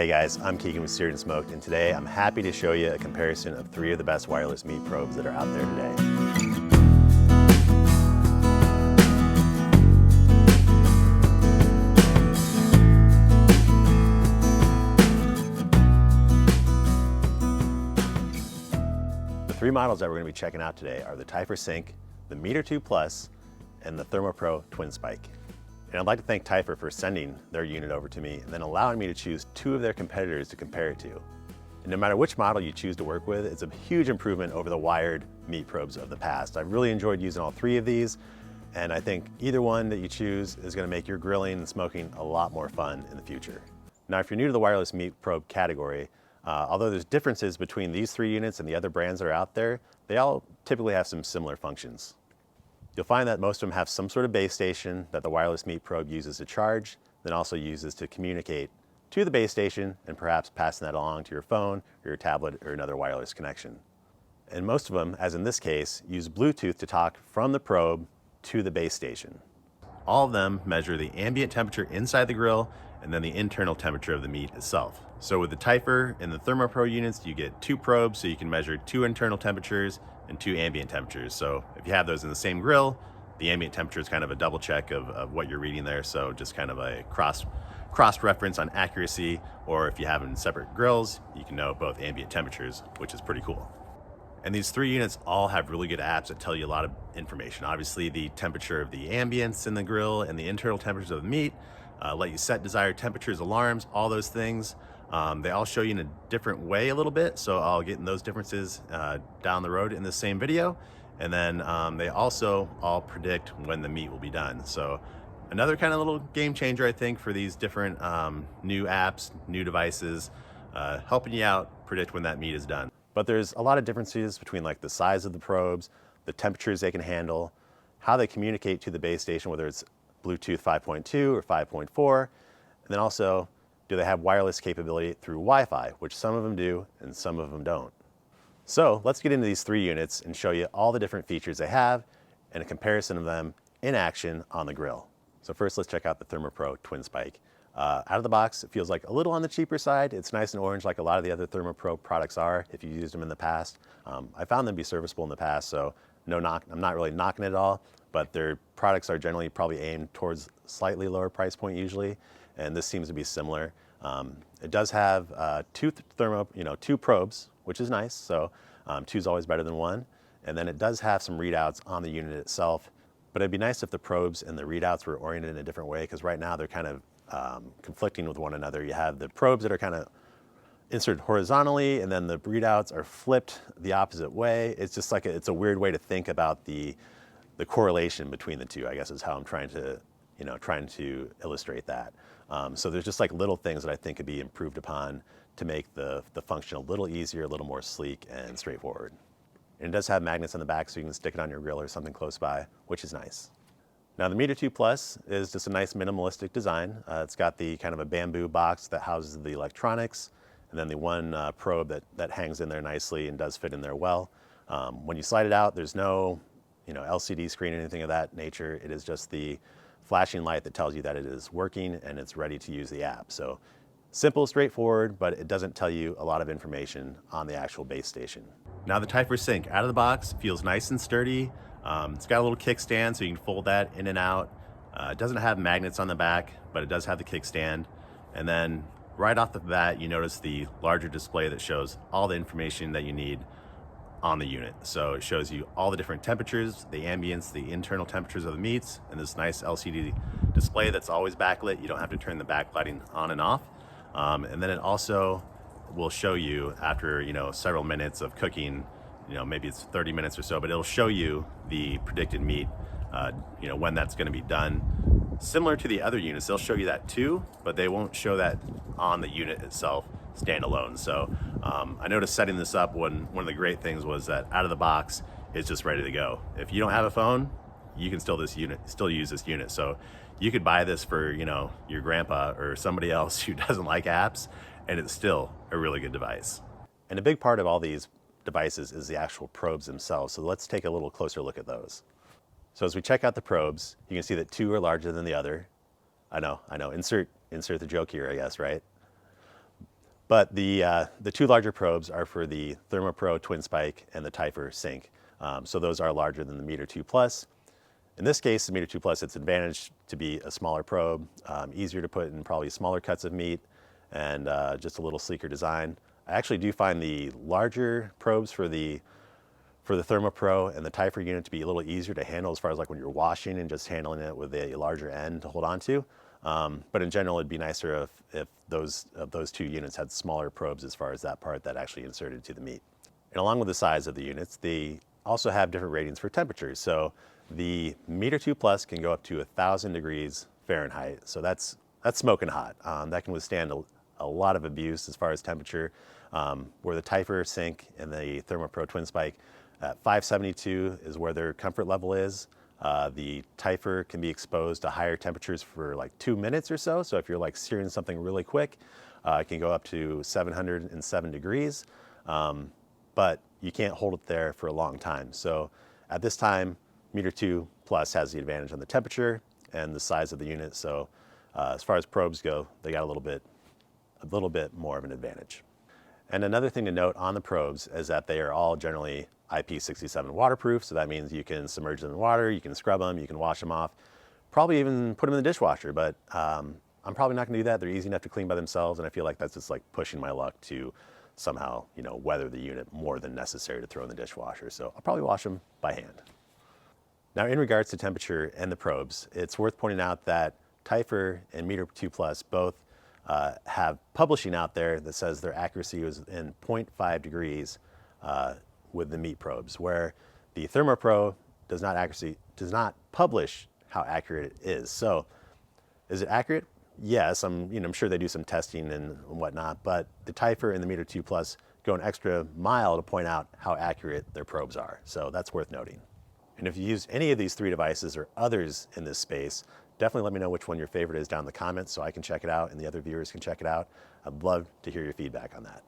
Hey guys, I'm Keegan with Seared and Smoked, and today I'm happy to show you a comparison of 3 of the best wireless meat probes that are out there today. The 3 models that we're going to be checking out today are the Typhur Sync, the Meter 2 Plus, and the Thermopro Twinspike. And I'd like to thank Typhur for sending their unit over to me and then allowing me to choose 2 of their competitors to compare it to. And no matter which model you choose to work with, it's a huge improvement over the wired meat probes of the past. I've really enjoyed using all 3 of these, and I think either one that you choose is going to make your grilling and smoking a lot more fun in the future. Now, if you're new to the wireless meat probe category, although there's differences between these 3 units and the other brands that are out there, they all typically have some similar functions. You'll find that most of them have some sort of base station that the wireless meat probe uses to charge, then also uses to communicate to the base station and perhaps passing that along to your phone or your tablet or another wireless connection. And most of them, as in this case, use Bluetooth to talk from the probe to the base station. All of them measure the ambient temperature inside the grill and then the internal temperature of the meat itself. So with the Typhur and the Thermopro units, you get 2 probes, so you can measure 2 internal temperatures and 2 ambient temperatures. So if you have those in the same grill, the ambient temperature is kind of a double check of what you're reading there. So just kind of a cross reference on accuracy, or if you have them in separate grills, you can know both ambient temperatures, which is pretty cool. And these 3 units all have really good apps that tell you a lot of information. Obviously the temperature of the ambience in the grill and the internal temperatures of the meat, let you set desired temperatures, alarms, all those things. They all show you in a different way a little bit, so I'll get in those differences down the road in the same video. And then they also all predict when the meat will be done. So another kind of little game changer, I think, for these different new apps, new devices, helping you out predict when that meat is done. But there's a lot of differences between like the size of the probes, the temperatures they can handle, how they communicate to the base station, whether it's Bluetooth 5.2 or 5.4, and then also, do they have wireless capability through Wi-Fi, which some of them do and some of them don't. So let's get into these 3 units and show you all the different features they have and a comparison of them in action on the grill. So first, let's check out the Thermopro Twinspike. Out of the box, it feels like a little on the cheaper side. It's nice and orange like a lot of the other Thermopro products are if you used them in the past. I found them to be serviceable in the past, so I'm not really knocking it at all, but their products are generally probably aimed towards slightly lower price point usually, and this seems to be similar. It does have 2 probes, which is nice, so 2 is always better than 1. And then it does have some readouts on the unit itself, but it'd be nice if the probes and the readouts were oriented in a different way, because right now they're kind of conflicting with one another. You have the probes that are kind of inserted horizontally, and then the readouts are flipped the opposite way. It's just like it's a weird way to think about the correlation between the 2, I guess, is how I'm trying to illustrate that. So there's just like little things that I think could be improved upon to make the function a little easier, a little more sleek and straightforward. And it does have magnets on the back, so you can stick it on your grill or something close by, which is nice. Now the Meter 2 Plus is just a nice minimalistic design. It's got the kind of a bamboo box that houses the electronics, and then the one probe that hangs in there nicely and does fit in there well. When you slide it out, there's no LCD screen or anything of that nature. It is just the flashing light that tells you that it is working and it's ready to use the app. So simple, straightforward, but it doesn't tell you a lot of information on the actual base station. Now the Typhur Sync out of the box feels nice and sturdy. It's got a little kickstand so you can fold that in and out. It doesn't have magnets on the back, but it does have the kickstand. And then right off the bat, you notice the larger display that shows all the information that you need on the unit. So it shows you all the different temperatures, the ambience, the internal temperatures of the meats, and this nice LCD display that's always backlit. You don't have to turn the backlighting on and off. And then it also will show you after several minutes of cooking, maybe it's 30 minutes or so, but it'll show you the predicted meat, when that's going to be done. Similar to the other units, they'll show you that too, but they won't show that on the unit itself standalone. So I noticed setting this up, one of the great things was that out of the box, it's just ready to go. If you don't have a phone, you can still use this unit. So you could buy this for your grandpa or somebody else who doesn't like apps, and it's still a really good device. And a big part of all these devices is the actual probes themselves. So let's take a little closer look at those. So as we check out the probes, you can see that 2 are larger than the other. I know, insert the joke here, I guess, right? But the two larger probes are for the Thermopro Twinspike and the Typhur Sync. So those are larger than the Meter 2 Plus. In this case, the Meter 2 Plus, it's advantage to be a smaller probe, easier to put in probably smaller cuts of meat, and just a little sleeker design. I actually do find the larger probes for the Thermopro and the Typhur unit to be a little easier to handle as far as like when you're washing and just handling it with a larger end to hold on to. But in general, it'd be nicer if those two units had smaller probes as far as that part that actually inserted to the meat. And along with the size of the units, they also have different ratings for temperatures. So the Meter 2 Plus can go up to 1,000 degrees Fahrenheit. So that's smoking hot. That can withstand a lot of abuse as far as temperature. Where the Typhur Sync and the Thermopro Twinspike at 572 is where their comfort level is. The Typhur can be exposed to higher temperatures for like 2 minutes or so. So if you're like searing something really quick, it can go up to 707 degrees, but you can't hold it there for a long time. So at this time, Meter 2 Plus has the advantage on the temperature and the size of the unit. So as far as probes go, they got a little bit more of an advantage. And another thing to note on the probes is that they are all generally IP67 waterproof. So that means you can submerge them in water, you can scrub them, you can wash them off, probably even put them in the dishwasher. But I'm probably not gonna do that. They're easy enough to clean by themselves. And I feel like that's just like pushing my luck to somehow, weather the unit more than necessary to throw in the dishwasher. So I'll probably wash them by hand. Now, in regards to temperature and the probes, it's worth pointing out that Typhur and Meter 2 Plus both have publishing out there that says their accuracy was in 0.5 degrees with the meat probes, where the Thermopro does not publish how accurate it is. So, is it accurate? Yes, I'm sure they do some testing and whatnot, but the Typhur and the Meter 2 Plus go an extra mile to point out how accurate their probes are. So that's worth noting. And if you use any of these three devices or others in this space, definitely let me know which one your favorite is down in the comments so I can check it out and the other viewers can check it out. I'd love to hear your feedback on that.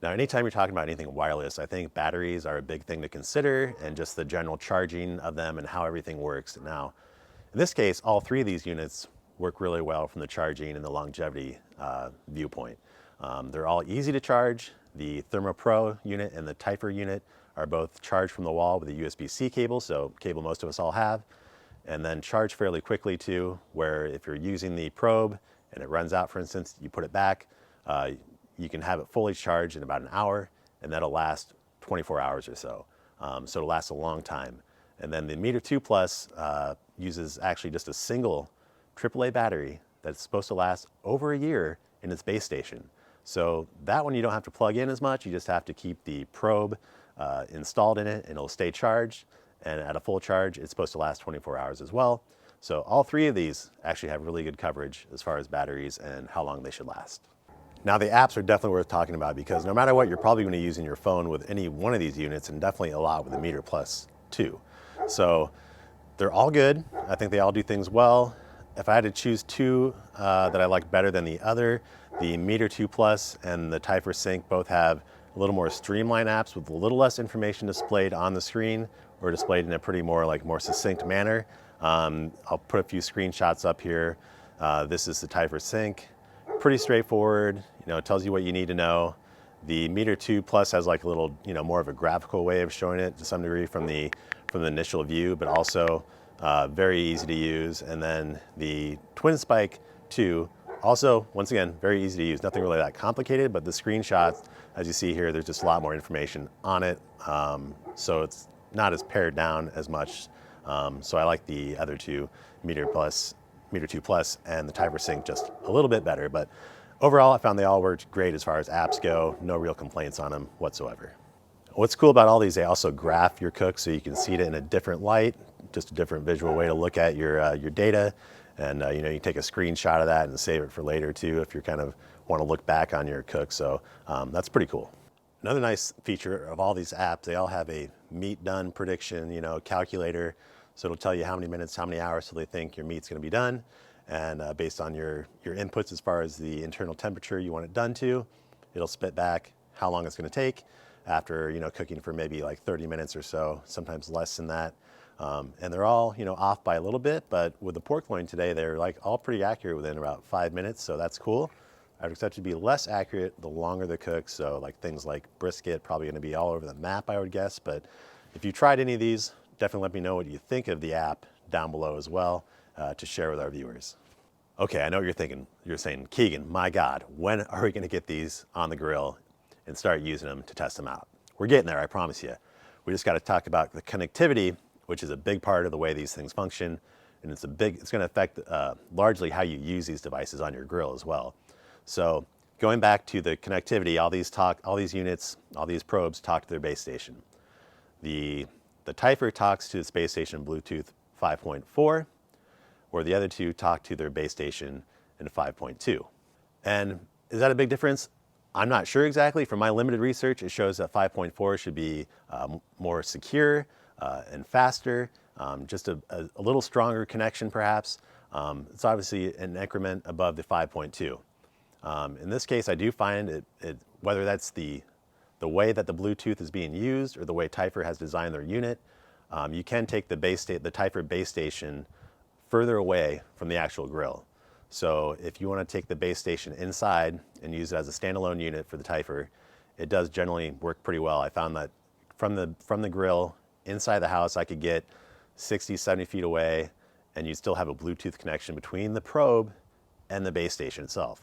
Now, anytime you're talking about anything wireless, I think batteries are a big thing to consider and just the general charging of them and how everything works. Now, in this case, all three of these units work really well from the charging and the longevity viewpoint. They're all easy to charge. The Thermopro unit and the Typhur unit are both charged from the wall with a USB-C cable, so cable most of us all have, and then charge fairly quickly too, where if you're using the probe and it runs out, for instance, you put it back, you can have it fully charged in about an hour, and that'll last 24 hours or so. So it'll last a long time. And then the Meter 2 Plus uses actually just a single AAA battery that's supposed to last over a year in its base station. So that one you don't have to plug in as much, you just have to keep the probe installed in it and it'll stay charged. And at a full charge, it's supposed to last 24 hours as well. So all three of these actually have really good coverage as far as batteries and how long they should last. Now, the apps are definitely worth talking about because no matter what, you're probably going to use in your phone with any one of these units, and definitely a lot with the Meter Plus too. So they're all good. I think they all do things well. If I had to choose two that I like better than the other, the Meter 2 Plus and the Typhur Sync both have a little more streamlined apps with a little less information displayed on the screen or displayed in a pretty more succinct manner. I'll put a few screenshots up here. This is the Typhur Sync. Pretty straightforward, it tells you what you need to know. The Meter 2 Plus has like a little, more of a graphical way of showing it to some degree from the initial view, but also very easy to use. And then the Twinspike 2, also, once again, very easy to use. Nothing really that complicated, but the screenshots, as you see here, there's just a lot more information on it. So it's not as pared down as much. So I like the other two, Meter 2 Plus and the Typhur Sync just a little bit better. But overall, I found they all worked great as far as apps go. No real complaints on them whatsoever. What's cool about all these, they also graph your cook so you can see it in a different light, just a different visual way to look at your data. And you take a screenshot of that and save it for later too if you kind of want to look back on your cook. So that's pretty cool. Another nice feature of all these apps, they all have a meat done prediction, calculator. So it'll tell you how many minutes, how many hours till they think your meat's going to be done. And based on your inputs as far as the internal temperature you want it done to, it'll spit back how long it's going to take after cooking for maybe like 30 minutes or so, sometimes less than that. And they're all off by a little bit, but with the pork loin today, they're like all pretty accurate within about 5 minutes, so that's cool. I would expect it to be less accurate the longer they're cooked. So like things like brisket, probably gonna be all over the map, I would guess. But if you tried any of these, definitely let me know what you think of the app down below as well to share with our viewers. Okay, I know what you're thinking. You're saying, Keegan, my God, when are we gonna get these on the grill and start using them to test them out? We're getting there, I promise you. We just gotta talk about the connectivity, which is a big part of the way these things function. And it's gonna affect largely how you use these devices on your grill as well. So going back to the connectivity, all these units, all these probes talk to their base station. The Typhur talks to the base station Bluetooth 5.4, where the other two talk to their base station in 5.2. And is that a big difference? I'm not sure exactly. From my limited research, it shows that 5.4 should be more secure and faster, just a little stronger connection perhaps. It's obviously an increment above the 5.2. In this case, I do find whether that's the way that the Bluetooth is being used or the way Typhur has designed their unit, you can take the Typhur base station further away from the actual grill. So if you want to take the base station inside and use it as a standalone unit for the Typhur, it does generally work pretty well. I found that from the grill inside the house, I could get 60, 70 feet away and you still have a Bluetooth connection between the probe and the base station itself.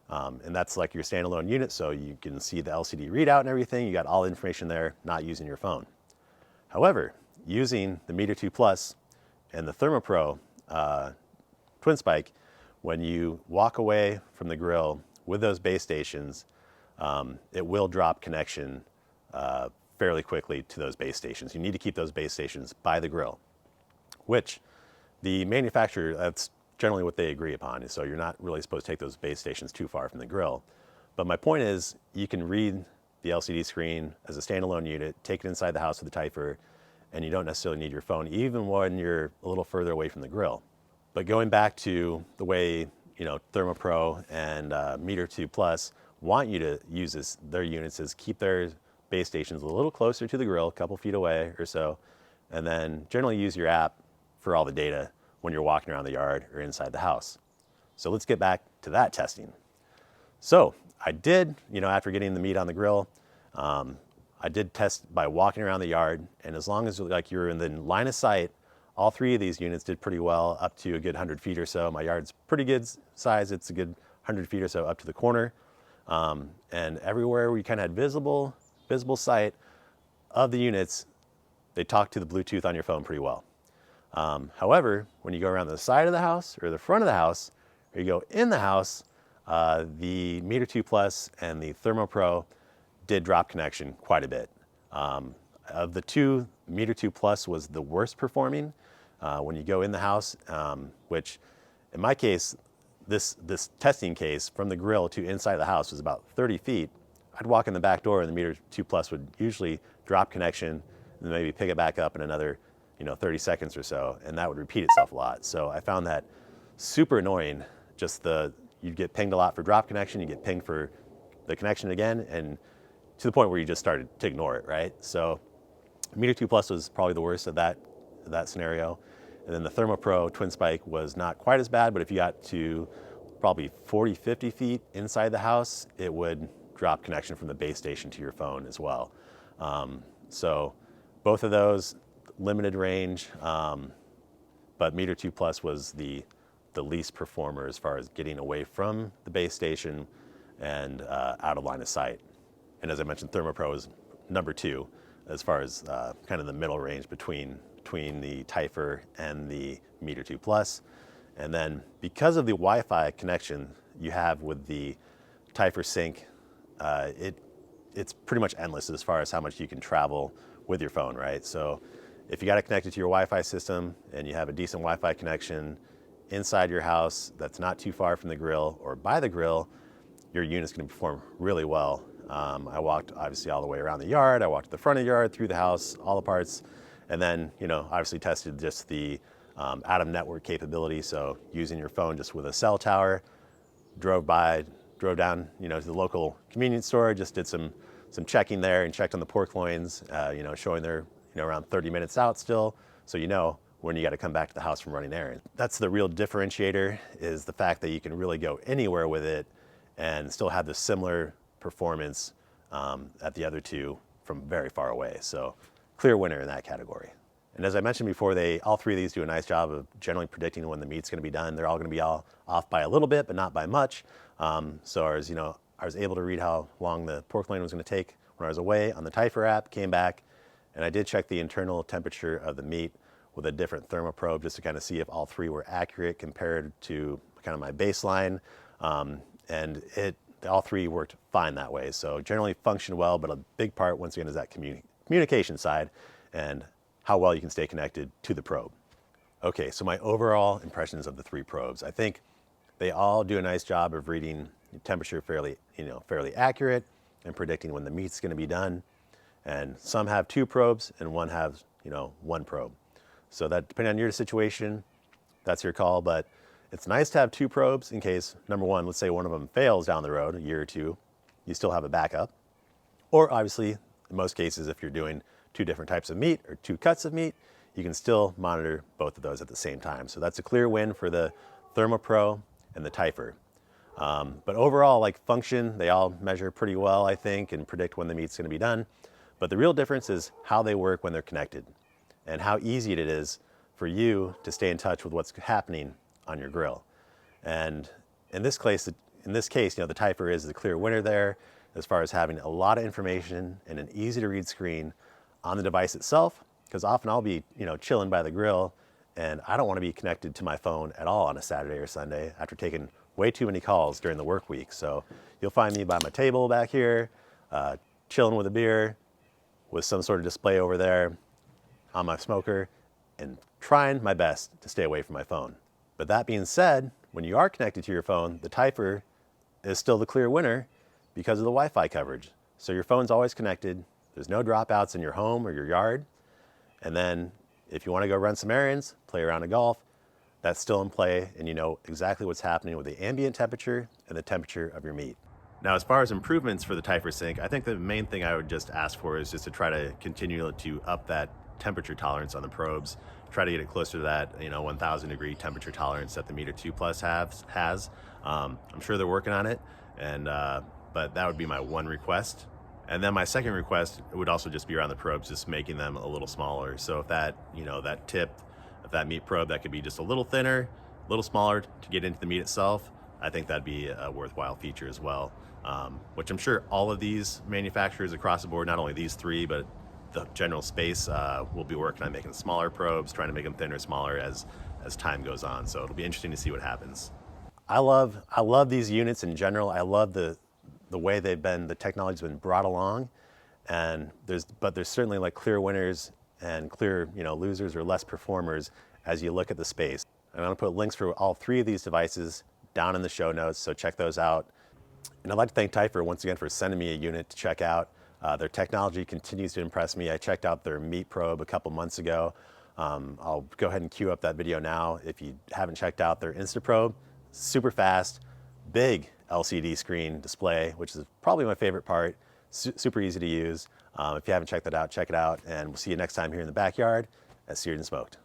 And that's like your standalone unit, so you can see the LCD readout and everything. You got all the information there, not using your phone. However, using the Meter 2 Plus and the Thermopro Twinspike, when you walk away from the grill with those base stations, it will drop connection fairly quickly to those base stations. You need to keep those base stations by the grill, which the manufacturer, that's generally what they agree upon. So you're not really supposed to take those base stations too far from the grill. But my point is, you can read the LCD screen as a standalone unit, take it inside the house with the Typhur, and you don't necessarily need your phone, even when you're a little further away from the grill. But going back to the way, Thermopro and Meter 2 Plus want you to use their units is keep their base stations a little closer to the grill, a couple feet away or so, and then generally use your app for all the data when you're walking around the yard or inside the house. So let's get back to that testing. So I did, after getting the meat on the grill, I did test by walking around the yard, and as long as you're in the line of sight, all three of these units did pretty well up to a good 100 feet or so. My yard's pretty good size. It's a good 100 feet or so up to the corner. And everywhere we kind of had visible sight of the units, they talk to the Bluetooth on your phone pretty well. However, when you go around the side of the house or the front of the house, or you go in the house, the Meter 2 Plus and the Thermopro did drop connection quite a bit. Of the two, Meter 2 Plus was the worst performing when you go in the house, which in my case, this testing case from the grill to inside the house was about 30 feet. I'd walk in the back door and the Meter 2 Plus would usually drop connection and then maybe pick it back up in another 30 seconds or so, and that would repeat itself a lot. So I found that super annoying. You'd get pinged a lot for drop connection, you get pinged for the connection again, and to the point where you just started to ignore it, right? So Meter 2 Plus was probably the worst of that scenario. And then the Thermopro Twinspike was not quite as bad, but if you got to probably 40, 50 feet inside the house, it would drop connection from the base station to your phone as well. So both of those, limited range, but Meter 2 Plus was the least performer as far as getting away from the base station and out of line of sight. And as I mentioned, Thermopro is number 2 as far as kind of the middle range between the Typhur and the Meter 2 Plus. And then because of the Wi-Fi connection you have with the Typhur Sync, it's pretty much endless as far as how much you can travel with your phone, right? So if you got it connected to your Wi-Fi system and you have a decent Wi-Fi connection inside your house that's not too far from the grill or by the grill, your unit's gonna perform really well. I walked obviously all the way around the yard, I walked to the front of the yard, through the house, all the parts, and then obviously tested just the out-of-network capability, so using your phone just with a cell tower, drove down to the local convenience store, just did some checking there and checked on the pork loins, showing they're around 30 minutes out still, so when you got to come back to the house from running errands. That's the real differentiator, is the fact that you can really go anywhere with it and still had the similar performance at the other two from very far away. So clear winner in that category. And as I mentioned before, all three of these do a nice job of generally predicting when the meat's going to be done. They're all going to be all off by a little bit, but not by much. So I was able to read how long the pork loin was going to take when I was away on the Typhur app, came back, and I did check the internal temperature of the meat with a different thermoprobe just to kind of see if all three were accurate compared to kind of my baseline. And all three worked fine that way. So generally functioned well, but a big part, once again, is that communication side and how well you can stay connected to the probe. Okay, so my overall impressions of the three probes. I think they all do a nice job of reading temperature fairly accurate and predicting when the meat's going to be done. And some have two probes and one has, one probe. So that, depending on your situation, that's your call. But it's nice to have two probes in case, number one, let's say one of them fails down the road, a year or two, you still have a backup. Or obviously, in most cases, if you're doing two different types of meat or two cuts of meat, you can still monitor both of those at the same time. So that's a clear win for the Thermopro and the Typhur. But overall, like function, they all measure pretty well, I think, and predict when the meat's going to be done. But the real difference is how they work when they're connected and how easy it is for you to stay in touch with what's happening on your grill. And in this case, the Typhur is the clear winner there as far as having a lot of information and an easy to read screen on the device itself, because often I'll be, chilling by the grill and I don't want to be connected to my phone at all on a Saturday or Sunday after taking way too many calls during the work week. So you'll find me by my table back here, chilling with a beer, with some sort of display over there on my smoker, and trying my best to stay away from my phone. But that being said, when you are connected to your phone, the Typhur is still the clear winner because of the Wi-Fi coverage. So your phone's always connected. There's no dropouts in your home or your yard. And then if you want to go run some errands, play around a golf, that's still in play, and you know exactly what's happening with the ambient temperature and the temperature of your meat. Now, as far as improvements for the Typhur Sync, I think the main thing I would just ask for is just to try to continue to up that temperature tolerance on the probes, try to get it closer to that 1,000 degree temperature tolerance that the Meter 2 Plus has. I'm sure they're working on it, and but that would be my one request. And then my second request would also just be around the probes, just making them a little smaller. So if that that tip of that meat probe, that could be just a little thinner, a little smaller to get into the meat itself, I think that'd be a worthwhile feature as well. Which I'm sure all of these manufacturers across the board, not only these three, but the general space, will be working on making smaller probes, trying to make them thinner, smaller as time goes on. So it'll be interesting to see what happens. I love these units in general. I love the way the technology's been brought along, and there's certainly like clear winners and clear losers or less performers as you look at the space. I'm going to put links for all three of these devices down in the show notes, so check those out. And I'd like to thank Typhur once again for sending me a unit to check out. Their technology continues to impress me. I checked out their meat probe a couple months ago. I'll go ahead and queue up that video now. If you haven't checked out their InstaProbe, super fast, big LCD screen display, which is probably my favorite part. Super easy to use. If you haven't checked that out, check it out, and we'll see you next time here in the backyard at Seared and Smoked.